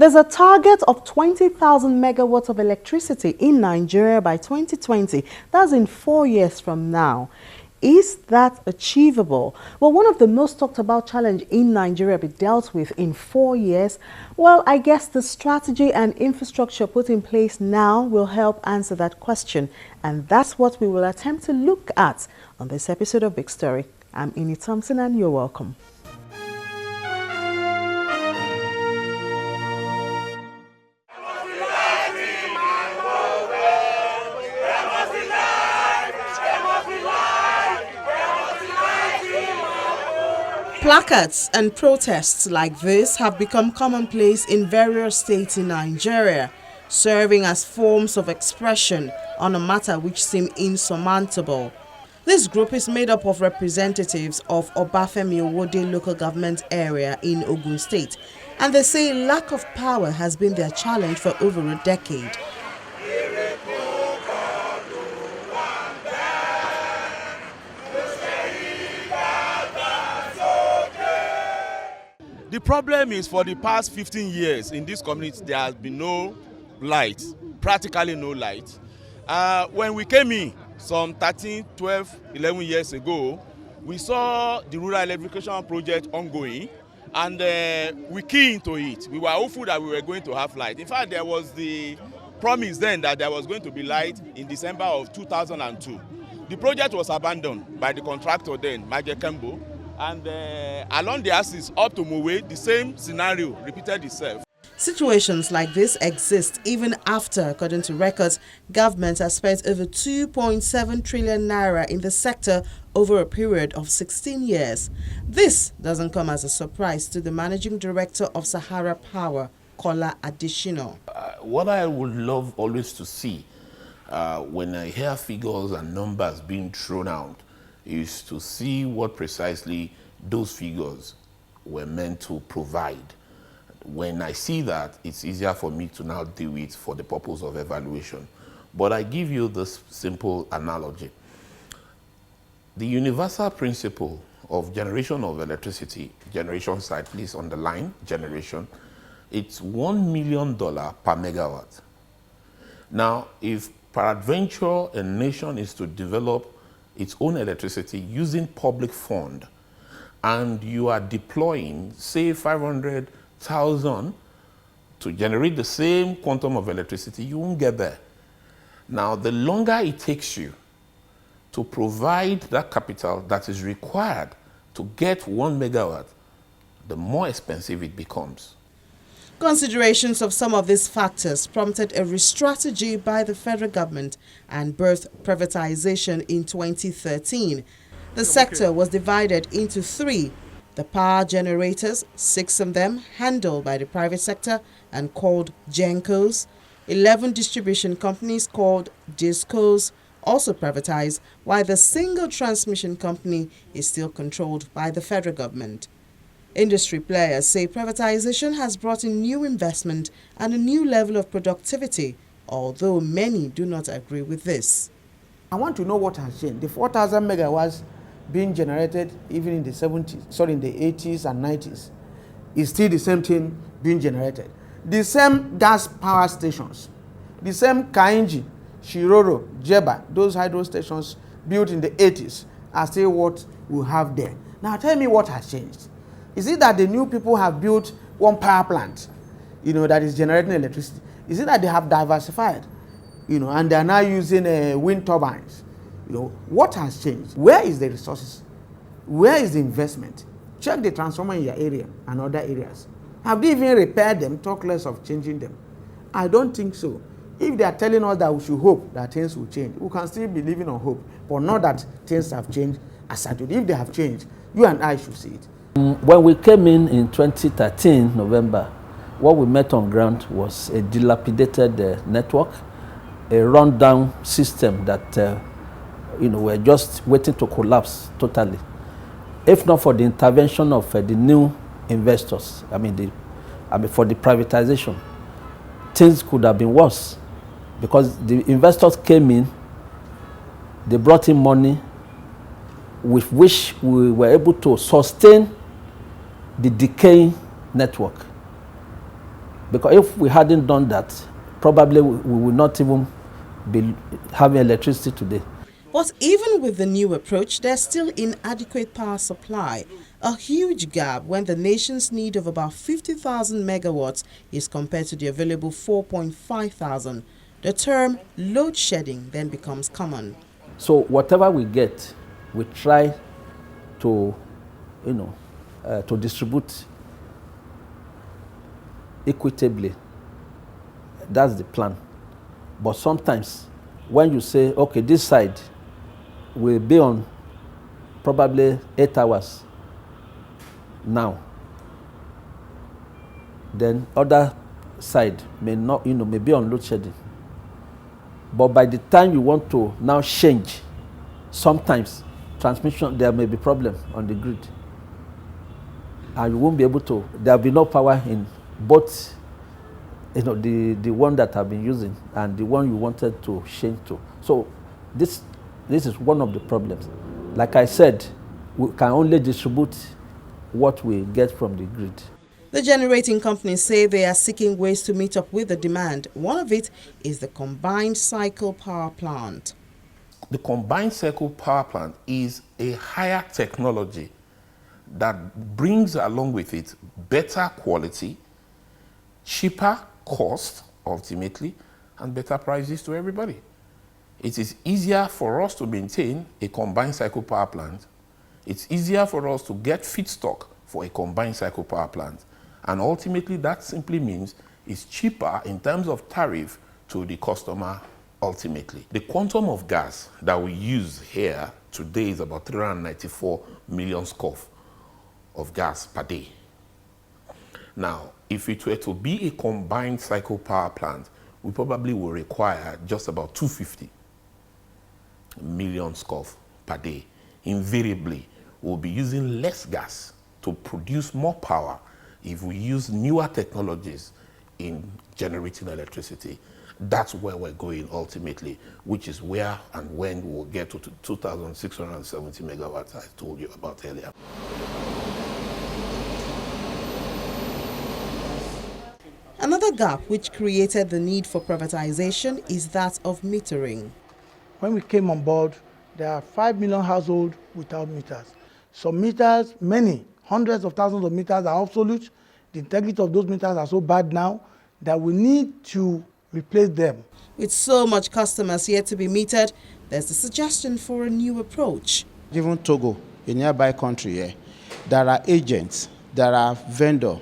There's a target of 20,000 megawatts of electricity in Nigeria by 2020. That's in 4 years from now. Is that achievable? Well, one of the most talked about challenges in Nigeria be dealt with in 4 years. Well, I guess the strategy and infrastructure put in place now will help answer that question. And that's what we will attempt to look at on this episode of Big Story. I'm Ini Thompson and you're welcome. Placards and protests like this have become commonplace in various states in Nigeria, serving as forms of expression on a matter which seem insurmountable. This group is made up of representatives of Obafemi Owode local government area in Ogun State, and they say lack of power has been their challenge for over a decade. The problem is for the past 15 years in this community, there has been no light, practically no light. When we came in some 13, 12, 11 years ago, we saw the rural electrification project ongoing and we keyed into it. We were hopeful that we were going to have light. In fact, there was the promise then that there was going to be light in December of 2002. The project was abandoned by the contractor then, Maje Kembo. And along the axis up to Mowe, the same scenario repeated itself. Situations like this exist even after, according to records, government has spent over 2.7 trillion naira in the sector over a period of 16 years. This doesn't come as a surprise to the managing director of Sahara Power, Kola Adishino. What I would love always to see when I hear figures and numbers being thrown out is to see what precisely those figures were meant to provide. When I see that, it's easier for me to now do it for the purpose of evaluation. But I give you this simple analogy. The universal principle of generation of electricity, generation side, please underline generation, it's $1 million per megawatt. Now, if peradventure a nation is to develop its own electricity using public fund, and you are deploying, say, 500,000 to generate the same quantum of electricity, you won't get there. Now, the longer it takes you to provide that capital that is required to get 1 megawatt, the more expensive it becomes. Considerations of some of these factors prompted a re-strategy by the federal government and birthed privatization in 2013. The sector was divided into three: the power generators, 6 of them handled by the private sector and called GENCOs, 11 distribution companies called DISCOs, also privatized, while the single transmission company is still controlled by the federal government. Industry players say privatization has brought in new investment and a new level of productivity, although many do not agree with this. I want to know what has changed. The 4,000 megawatts being generated even in the 80s and 90s is still the same thing being generated. The same gas power stations, the same Kainji, Shiroro, Jeba, those hydro stations built in the 80s are still what we have there. Now tell me what has changed. Is it that the new people have built one power plant, that is generating electricity? Is it that they have diversified, and they are now using wind turbines? What has changed? Where is the resources? Where is the investment? Check the transformer in your area and other areas. Have they even repaired them, talk less of changing them? I don't think so. If they are telling us that we should hope that things will change, we can still be living on hope, but not that things have changed as such. If they have changed, you and I should see it. When we came in 2013, November, what we met on ground was a dilapidated network, a rundown system that we're just waiting to collapse totally. If not for the intervention of the new investors, for the privatization, things could have been worse, because the investors came in, they brought in money with which we were able to sustain the decaying network. Because if we hadn't done that, probably we would not even be having electricity today. But even with the new approach, there's still inadequate power supply, a huge gap when the nation's need of about 50,000 megawatts is compared to the available 4.5 thousand. The term load shedding then becomes common. So whatever we get, we try to, to distribute equitably. That's the plan. But sometimes when you say, okay, this side will be on probably 8 hours now, then other side may not, may be on load shedding. But by the time you want to now change, sometimes transmission, there may be problem on the grid. And you won't be able to, there will be no power in both, the one that I've been using and the one you wanted to change to. So this is one of the problems. Like I said, we can only distribute what we get from the grid. The generating companies say they are seeking ways to meet up with the demand. One of it is the combined cycle power plant. The combined cycle power plant is a higher technology that brings along with it better quality, cheaper cost ultimately, and better prices to everybody. It is easier for us to maintain a combined cycle power plant. It's easier for us to get feedstock for a combined cycle power plant. And ultimately, that simply means it's cheaper in terms of tariff to the customer ultimately. The quantum of gas that we use here today is about 394 million scf of gas per day. Now, if it were to be a combined cycle power plant, we probably will require just about 250 million scf per day. Invariably, we'll be using less gas to produce more power if we use newer technologies in generating electricity. That's where we're going ultimately, which is where and when we'll get to 2,670 megawatts I told you about earlier. Another gap which created the need for privatization is that of metering. When we came on board, there are 5 million households without meters. Some meters, many, hundreds of thousands of meters are obsolete. The integrity of those meters are so bad now that we need to replace them. With so much customers yet to be metered, there's a suggestion for a new approach. Even Togo, a nearby country here, there are agents, there are vendors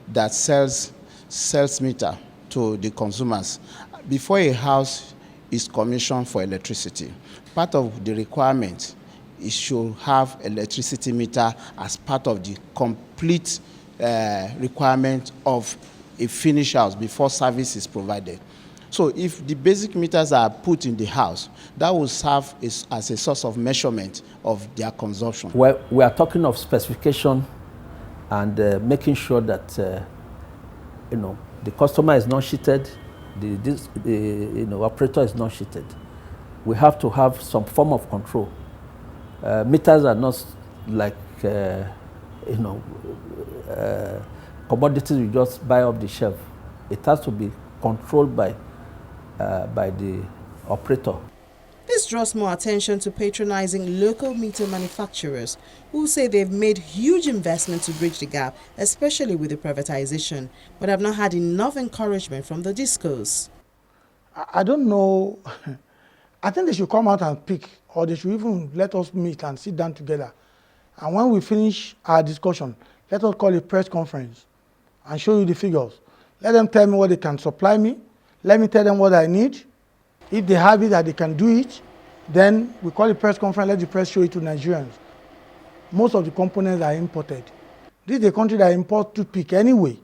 that sells meter to the consumers. Before a house is commissioned for electricity, part of the requirement is should have electricity meter as part of the complete requirement of a finished house before service is provided. So if the basic meters are put in the house, that will serve as a source of measurement of their consumption. Well, we are talking of specification and making sure that the customer is not cheated, the operator is not cheated. We have to have some form of control. Meters are not like commodities you just buy off the shelf. It has to be controlled by the operator. This draws more attention to patronizing local meter manufacturers who say they've made huge investments to bridge the gap, especially with the privatization, but have not had enough encouragement from the discos. I don't know. I think they should come out and pick, or they should even let us meet and sit down together. And when we finish our discussion, let us call a press conference and show you the figures. Let them tell me what they can supply me. Let me tell them what I need. If they have it that they can do it, then we call a press conference, let the press show it to Nigerians. Most of the components are imported. This is a country that imports toothpick anyway.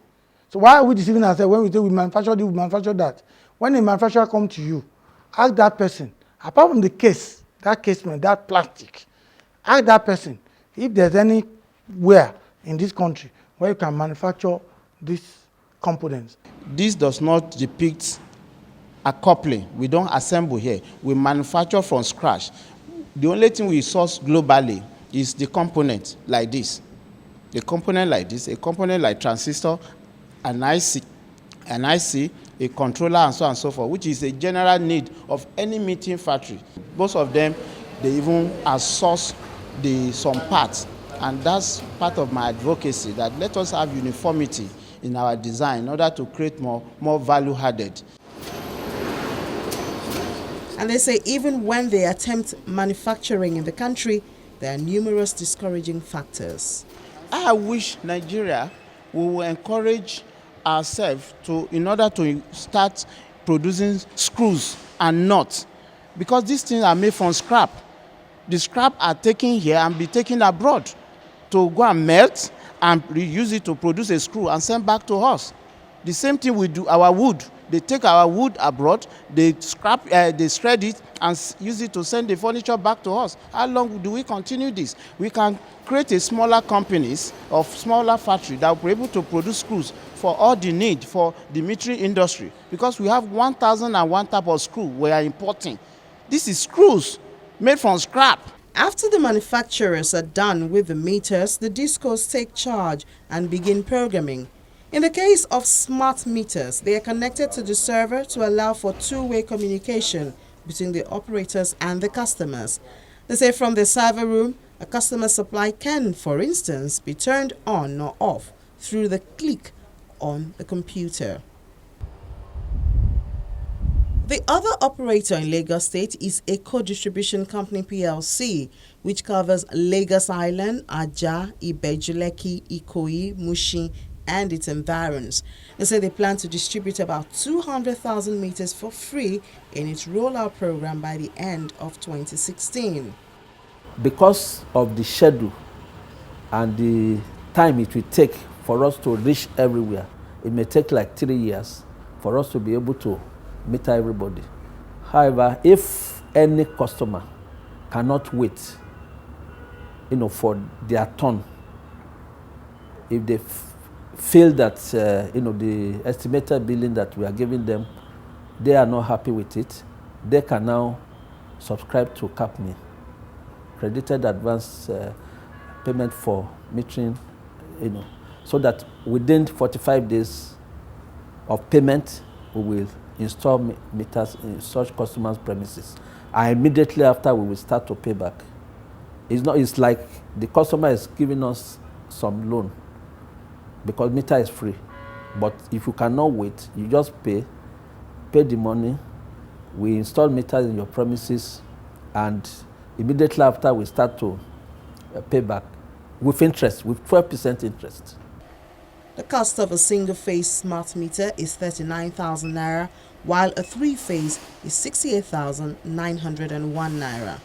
So why are we deceiving ourselves when we say we manufacture this, we manufacture that? When a manufacturer comes to you, ask that person, apart from the case, that casement, that plastic, ask that person if there's anywhere in this country where you can manufacture these components. This does not depict a coupling. We don't assemble here. We manufacture from scratch. The only thing we source globally is the component like this. A component like this, a component like transistor, an IC, an IC, a controller, and so on and so forth, which is a general need of any meeting factory. Most of them, they even outsource some parts, and that's part of my advocacy, that let us have uniformity in our design in order to create more value added. And they say even when they attempt manufacturing in the country, there are numerous discouraging factors. I wish Nigeria will encourage ourselves in order to start producing screws and nuts, because these things are made from scrap. The scrap are taken here and be taken abroad to go and melt and reuse it to produce a screw and send back to us. The same thing we do our wood. They take our wood abroad, they shred it and use it to send the furniture back to us. How long do we continue this? We can create a smaller companies of smaller factory that will be able to produce screws for all the need for the military industry, because we have 1,001 type of screw we are importing. This is screws made from scrap. After the manufacturers are done with the meters, the discos take charge and begin programming. In the case of smart meters, they are connected to the server to allow for two-way communication between the operators and the customers. They say from the server room, a customer supply can, for instance, be turned on or off through the click on the computer. The other operator in Lagos State is Eco Distribution Company PLC, which covers Lagos Island, Ajah, Ibeju-Lekki, Ikoyi, Mushin, and its environs. They say they plan to distribute about 200,000 meters for free in its rollout program by the end of 2016. Because of the schedule and the time it will take for us to reach everywhere, it may take like 3 years for us to be able to meter everybody. However, if any customer cannot wait, for their turn, if they feel that the estimated billing that we are giving them, they are not happy with it, they can now subscribe to CAPME, credited advance payment for metering, so that within 45 days of payment, we will install meters in such customers' premises. And immediately after, we will start to pay back. It's like the customer is giving us some loan, because meter is free. But if you cannot wait, you just pay the money, we install meters in your premises, and immediately after we start to pay back with interest, with 12% interest. The cost of a single-phase smart meter is 39,000 naira, while a three-phase is 68,901 naira.